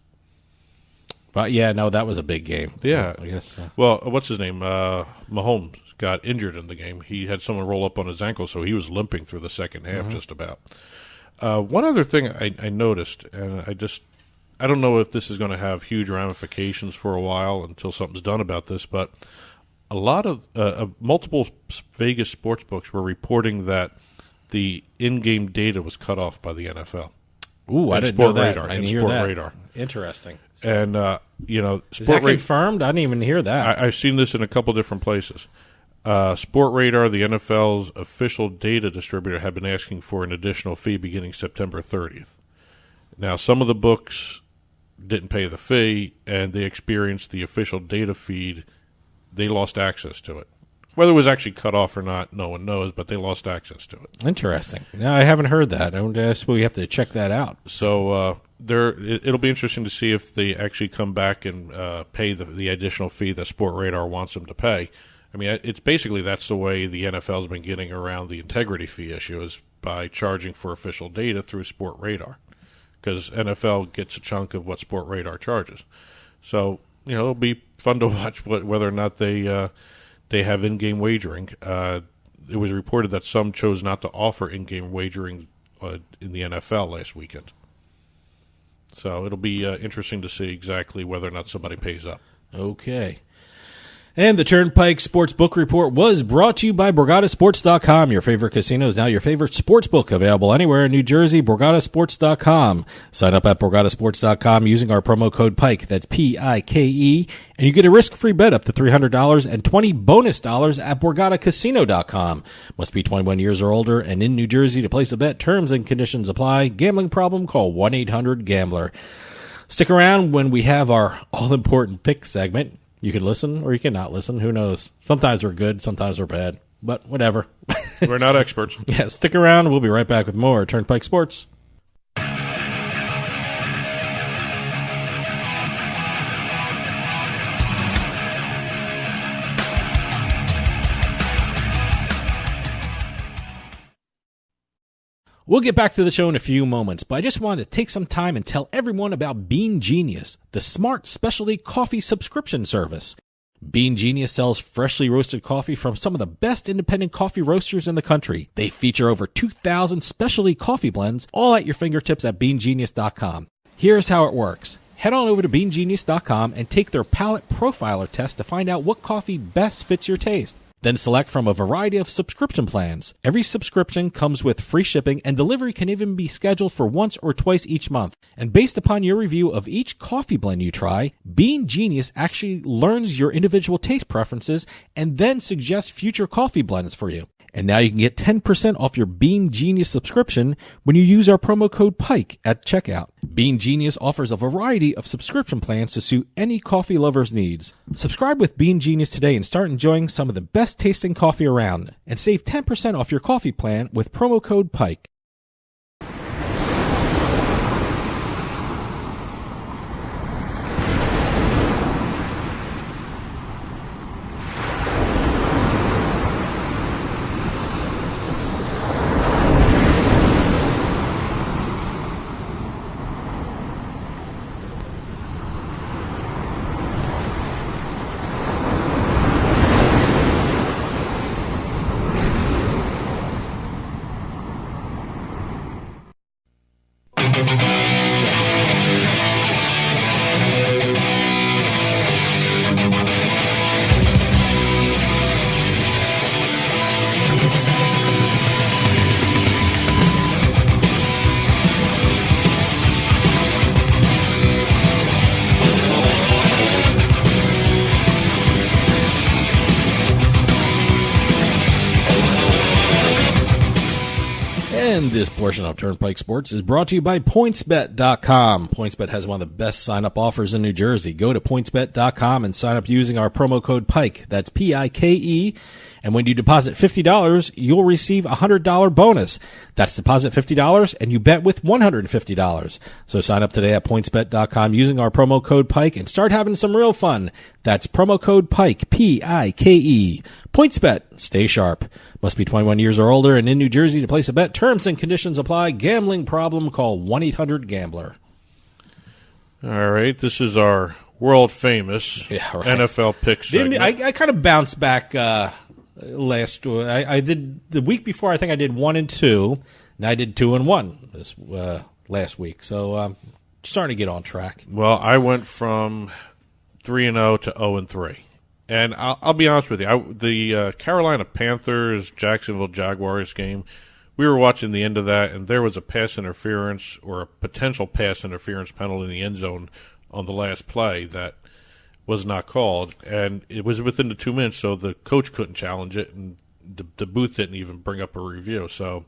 But yeah, no, that was a big game. Yeah. I guess. Well, what's his name? Mahomes got injured in the game. He had someone roll up on his ankle, so he was limping through the second half just about. One other thing I noticed, and I don't know if this is going to have huge ramifications for a while until something's done about this, but a lot of multiple Vegas sports books were reporting that the in-game data was cut off by the NFL. Ooh, I didn't know that. I didn't hear that. Radar. Interesting. And, is that confirmed? I didn't even hear that. I've seen this in a couple different places. Sport Radar, the NFL's official data distributor, have been asking for an additional fee beginning September 30th. Now, some of the books didn't pay the fee, and they experienced the official data feed. They lost access to it. Whether it was actually cut off or not, no one knows, but they lost access to it. Interesting. No, I haven't heard that. I guess we have to check that out. So it'll be interesting to see if they actually come back and pay the additional fee that Sport Radar wants them to pay. I mean, it's basically that's the way the NFL's been getting around the integrity fee issue, is by charging for official data through Sport Radar, because NFL gets a chunk of what Sport Radar charges. So, it'll be fun to watch whether or not they have in-game wagering. It was reported that some chose not to offer in-game wagering in the NFL last weekend. So it'll be interesting to see exactly whether or not somebody pays up. Okay. And the Turnpike Sports Book Report was brought to you by BorgataSports.com. Your favorite casino is now your favorite sports book, available anywhere in New Jersey. BorgataSports.com. Sign up at BorgataSports.com using our promo code PIKE. That's PIKE. And you get a risk-free bet up to $300 and $20 bonus at BorgataCasino.com. Must be 21 years or older and in New Jersey to place a bet. Terms and conditions apply. Gambling problem? Call 1-800-GAMBLER. Stick around when we have our all-important pick segment. You can listen or you can not listen. Who knows? Sometimes we're good, sometimes we're bad. But whatever. We're not experts. Yeah, stick around. We'll be right back with more Turnpike Sports. We'll get back to the show in a few moments, but I just wanted to take some time and tell everyone about Bean Genius, the smart specialty coffee subscription service. Bean Genius sells freshly roasted coffee from some of the best independent coffee roasters in the country. They feature over 2,000 specialty coffee blends, all at your fingertips at beangenius.com. Here's how it works. Head on over to beangenius.com and take their palate profiler test to find out what coffee best fits your taste. Then select from a variety of subscription plans. Every subscription comes with free shipping, and delivery can even be scheduled for once or twice each month. And based upon your review of each coffee blend you try, Bean Genius actually learns your individual taste preferences and then suggests future coffee blends for you. And now you can get 10% off your Bean Genius subscription when you use our promo code PIKE at checkout. Bean Genius offers a variety of subscription plans to suit any coffee lover's needs. Subscribe with Bean Genius today and start enjoying some of the best tasting coffee around. And save 10% off your coffee plan with promo code PIKE. And this portion of Turnpike Sports is brought to you by PointsBet.com. PointsBet has one of the best sign-up offers in New Jersey. Go to PointsBet.com and sign up using our promo code PIKE. That's P-I-K-E. And when you deposit $50, you'll receive a $100 bonus. That's deposit $50 and you bet with $150. So sign up today at PointsBet.com using our promo code PIKE and start having some real fun. That's promo code PIKE, P-I-K-E. PointsBet. Stay sharp. Must be 21 years or older and in New Jersey to place a bet. Terms and conditions apply. Gambling problem? Call 1-800-GAMBLER. All right. This is our world famous Yeah, right. NFL pick segment. I kind of bounced back last. I did the week before. I think I did 1 and 2, and I did 2 and 1 this last week. So starting to get on track. Well, I went from 3-0 to 0-3. And I'll be honest with you, the Carolina Panthers Jacksonville Jaguars game, we were watching the end of that, and there was a pass interference or a potential pass interference penalty in the end zone on the last play that was not called, and it was within the 2 minutes, so the coach couldn't challenge it, and the booth didn't even bring up a review. So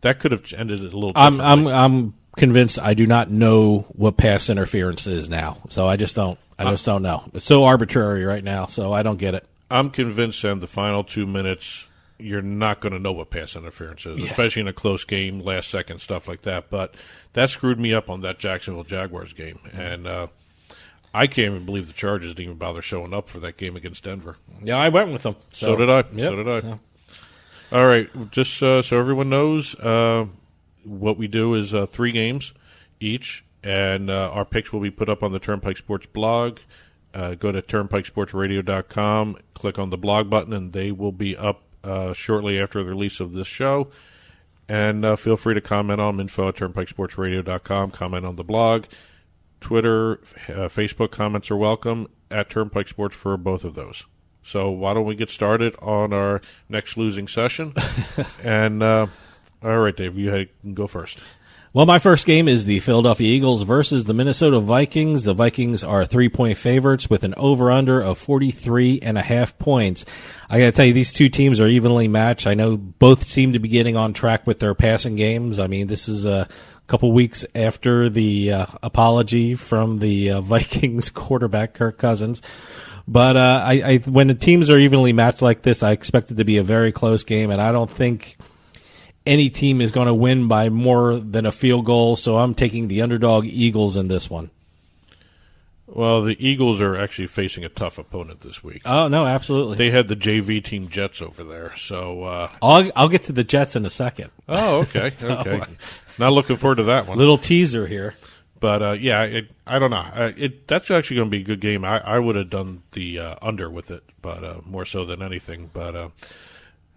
that could have ended it a little differently. I'm convinced I do not know what pass interference is now, so I just don't know. It's so arbitrary right now, so I don't get it. I'm convinced in the final 2 minutes you're not going to know what pass interference is, especially in a close game, last second stuff like that. But that screwed me up on that Jacksonville Jaguars game, and I can't even believe the Chargers didn't even bother showing up for that game against Denver. Yeah, I went with them. So did I. Yep, so did I. All right, just so everyone knows, what we do is 3 games each, and our picks will be put up on the Turnpike Sports blog. Go to turnpikesportsradio.com, click on the blog button, and they will be up shortly after the release of this show. And feel free to comment on info@turnpikesportsradio.com, comment on the blog. Twitter, Facebook comments are welcome, at Turnpike Sports for both of those. So why don't we get started on our next losing session? And all right, Dave, you can go first. Well, my first game is the Philadelphia Eagles versus the Minnesota Vikings. The Vikings are 3-point favorites with an over-under of 43.5 points. I got to tell you, these two teams are evenly matched. I know both seem to be getting on track with their passing games. I mean, this is a couple weeks after the apology from the Vikings quarterback, Kirk Cousins. But when the teams are evenly matched like this, I expect it to be a very close game, and I don't think any team is going to win by more than a field goal, so I'm taking the underdog Eagles in this one. Well, the Eagles are actually facing a tough opponent this week. Oh, no, absolutely. They had the JV team Jets over there, so... I'll get to the Jets in a second. Oh, okay, okay. Not looking forward to that one. Little teaser here. But, I don't know. That's actually going to be a good game. I would have done the under with it, but more so than anything. But,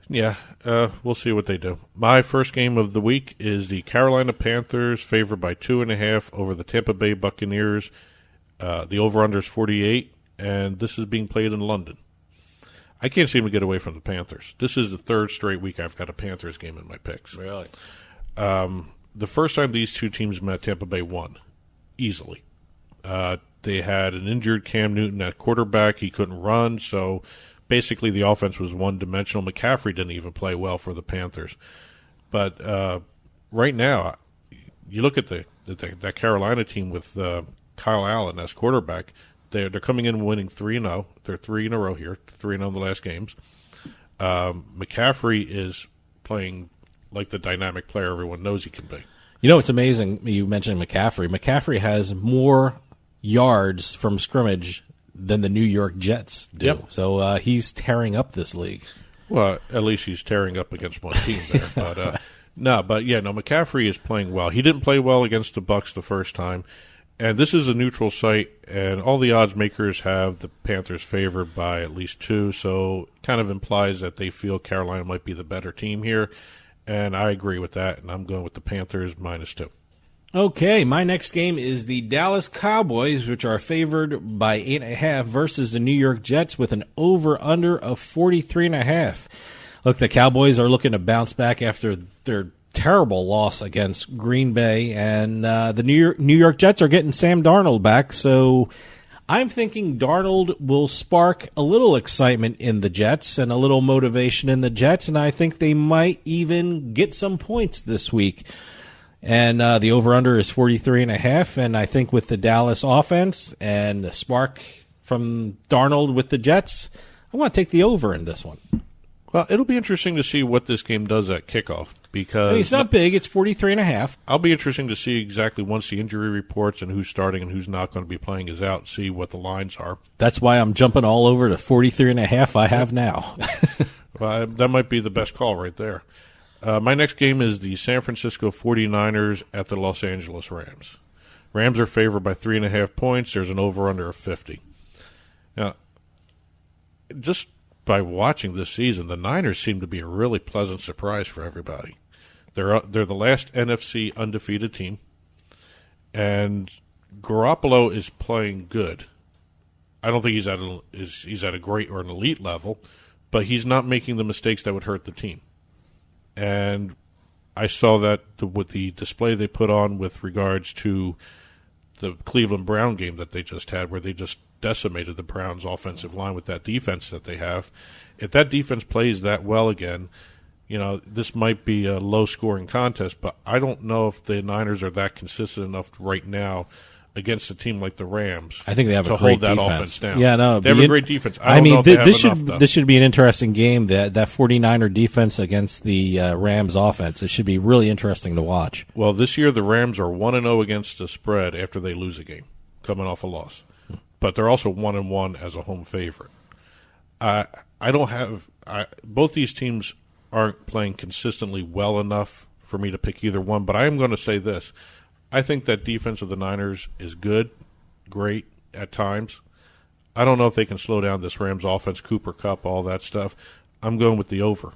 we'll see what they do. My first game of the week is the Carolina Panthers favored by 2.5 over the Tampa Bay Buccaneers. The over-under is 48, and this is being played in London. I can't seem to get away from the Panthers. This is the third straight week I've got a Panthers game in my picks. Really? The first time these two teams met, Tampa Bay won easily. They had an injured Cam Newton at quarterback. He couldn't run, so basically the offense was one-dimensional. McCaffrey didn't even play well for the Panthers. But right now, you look at that Carolina team with Kyle Allen as quarterback. They're coming in winning 3-0. They're 3 in a row here, 3-0 in the last games. McCaffrey is playing like the dynamic player everyone knows he can be. You know, it's amazing you mentioned McCaffrey. McCaffrey has more yards from scrimmage than the New York Jets do. Yep. So he's tearing up this league. Well, at least he's tearing up against one team there. But McCaffrey is playing well. He didn't play well against the Bucs the first time. And this is a neutral site, and all the odds makers have the Panthers favored by at least 2, so it kind of implies that they feel Carolina might be the better team here. And I agree with that, and I'm going with the Panthers -2. Okay, my next game is the Dallas Cowboys, which are favored by 8.5 versus the New York Jets with an over-under of 43.5. Look, the Cowboys are looking to bounce back after their terrible loss against Green Bay, and the New York Jets are getting Sam Darnold back, so I'm thinking Darnold will spark a little excitement in the Jets and a little motivation in the Jets, and I think they might even get some points this week. And the over-under is 43.5, and I think with the Dallas offense and the spark from Darnold with the Jets, I want to take the over in this one. Well, it'll be interesting to see what this game does at kickoff because it's not big. It's 43.5. I'll be interesting to see exactly once the injury reports and who's starting and who's not going to be playing is out, see what the lines are. That's why I'm jumping all over to 43.5 I have now. Well, that might be the best call right there. My next game is the San Francisco 49ers at the Los Angeles Rams. Rams are favored by 3.5 points. There's an over-under of 50. Now, just by watching this season, the Niners seem to be a really pleasant surprise for everybody. They're the last NFC undefeated team, and Garoppolo is playing good. I don't think he's at a great or an elite level, but he's not making the mistakes that would hurt the team. And I saw that with the display they put on with regards to the Cleveland Brown game that they just had, where they just decimated the Browns' offensive line with that defense that they have. If that defense plays that well again, this might be a low-scoring contest, but I don't know if the Niners are that consistent enough right now against a team like the Rams. I think they have to a great hold that defense. Offense down. Yeah, no, they have a great defense. I don't know if they have enough, though. This should be an interesting game. That 49er defense against the Rams offense. It should be really interesting to watch. Well, this year the Rams are 1-0 against the spread after they lose a game, coming off a loss. But they're also 1-1 as a home favorite. Both these teams aren't playing consistently well enough for me to pick either one. But I am going to say this. I think that defense of the Niners is good, great at times. I don't know if they can slow down this Rams offense, Cooper Kupp, all that stuff. I'm going with the over,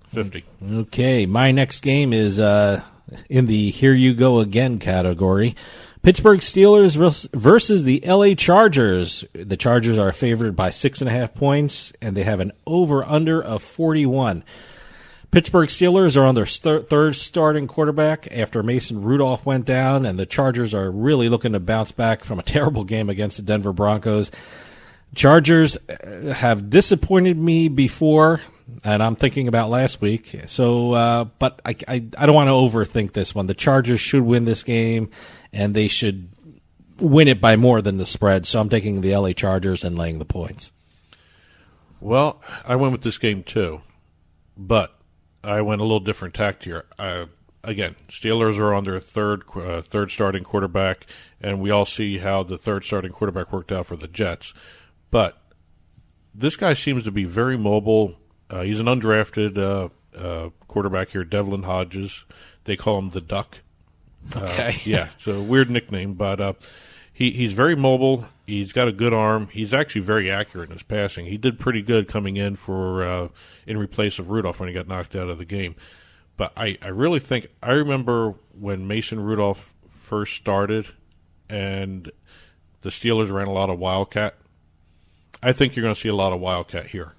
50. Okay, my next game is in the here you go again category. Pittsburgh Steelers versus the LA Chargers. The Chargers are favored by 6.5 points, and they have an over-under of 41. Pittsburgh Steelers are on their third starting quarterback after Mason Rudolph went down, and the Chargers are really looking to bounce back from a terrible game against the Denver Broncos. Chargers have disappointed me before, and I'm thinking about last week. So, but I don't want to overthink this one. The Chargers should win this game, and they should win it by more than the spread. So I'm taking the LA Chargers and laying the points. Well, I went with this game too, but I went a little different tact here. Again, Steelers are on their third starting quarterback, and we all see how the third starting quarterback worked out for the Jets. But this guy seems to be very mobile. He's an undrafted quarterback here, Devlin Hodges. They call him the Duck. Okay. Yeah, it's a weird nickname, but he's very mobile. He's got a good arm. He's actually very accurate in his passing. He did pretty good coming in in replace of Rudolph when he got knocked out of the game. But I really think – I remember when Mason Rudolph first started and the Steelers ran a lot of Wildcat. I think you're going to see a lot of Wildcat here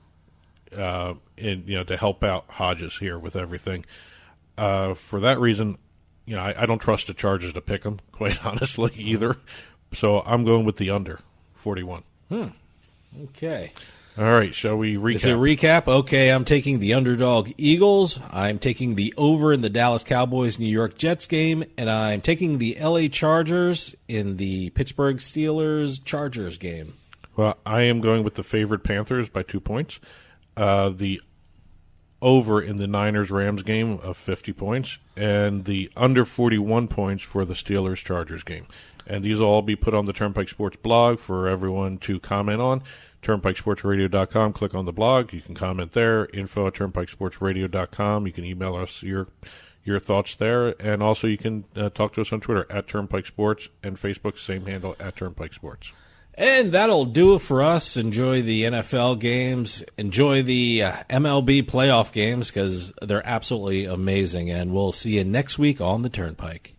to help out Hodges here with everything. For that reason – I don't trust the Chargers to pick them, quite honestly, either. So I'm going with the under, 41. Okay. All right, shall we recap? Is it a recap? Okay, I'm taking the underdog Eagles. I'm taking the over in the Dallas Cowboys-New York Jets game. And I'm taking the LA Chargers in the Pittsburgh Steelers-Chargers game. Well, I am going with the favored Panthers by 2 points. The over in the Niners-Rams game of 50 points, and the under 41 points for the Steelers-Chargers game. And these will all be put on the Turnpike Sports blog for everyone to comment on. TurnpikeSportsRadio.com. Click on the blog. You can comment there. info@TurnpikeSportsRadio.com. You can email us your thoughts there. And also you can talk to us on Twitter @TurnpikeSports and Facebook, same handle @TurnpikeSports. And that'll do it for us. Enjoy the NFL games. Enjoy the MLB playoff games because they're absolutely amazing. And we'll see you next week on the Turnpike.